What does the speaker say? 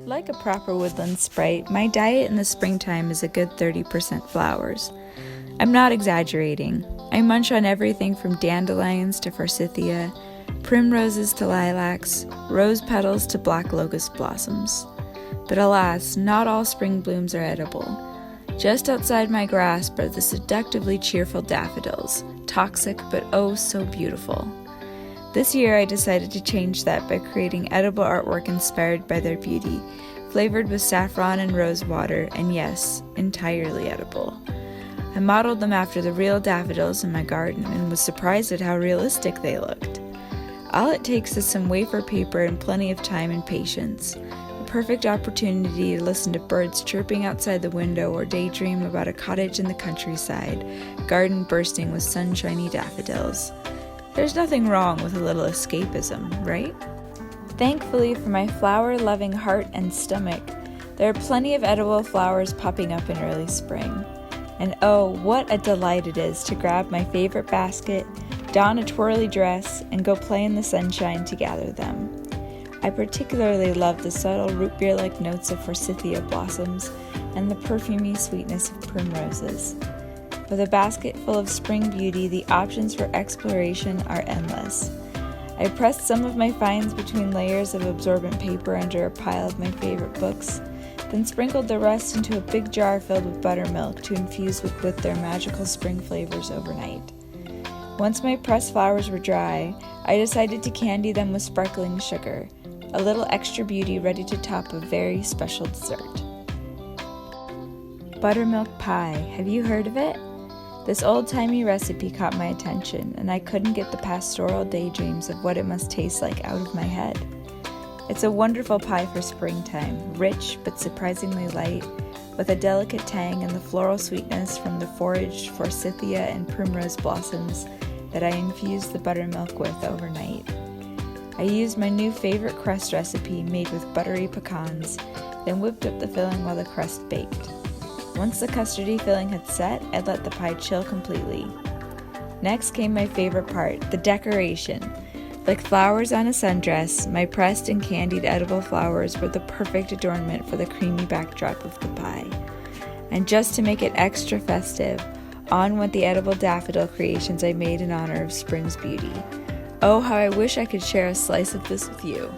Like a proper woodland sprite, my diet in the springtime is a good 30% flowers. I'm not exaggerating. I munch on everything from dandelions to forsythia, primroses to lilacs, rose petals to black locust blossoms. But alas, not all spring blooms are edible. Just outside my grasp are the seductively cheerful daffodils, toxic but oh so beautiful. This year I decided to change that by creating edible artwork inspired by their beauty, flavored with saffron and rose water, and yes, entirely edible. I modeled them after the real daffodils in my garden and was surprised at how realistic they looked. All it takes is some wafer paper and plenty of time and patience. A perfect opportunity to listen to birds chirping outside the window or daydream about a cottage in the countryside, garden bursting with sunshiny daffodils. There's nothing wrong with a little escapism, right? Thankfully for my flower-loving heart and stomach, there are plenty of edible flowers popping up in early spring. And oh, what a delight it is to grab my favorite basket, don a twirly dress, and go play in the sunshine to gather them. I particularly love the subtle root beer-like notes of forsythia blossoms and the perfumey sweetness of primroses. With a basket full of spring beauty, the options for exploration are endless. I pressed some of my finds between layers of absorbent paper under a pile of my favorite books, then sprinkled the rest into a big jar filled with buttermilk to infuse with their magical spring flavors overnight. Once my pressed flowers were dry, I decided to candy them with sparkling sugar, a little extra beauty ready to top a very special dessert. Buttermilk pie, have you heard of it? This old-timey recipe caught my attention, and I couldn't get the pastoral daydreams of what it must taste like out of my head. It's a wonderful pie for springtime, rich but surprisingly light, with a delicate tang and the floral sweetness from the foraged forsythia and primrose blossoms that I infused the buttermilk with overnight. I used my new favorite crust recipe made with buttery pecans, then whipped up the filling while the crust baked. Once the custardy filling had set, I'd let the pie chill completely. Next came my favorite part, the decoration. Like flowers on a sundress, my pressed and candied edible flowers were the perfect adornment for the creamy backdrop of the pie. And just to make it extra festive, on went the edible daffodil creations I made in honor of spring's beauty. Oh, how I wish I could share a slice of this with you.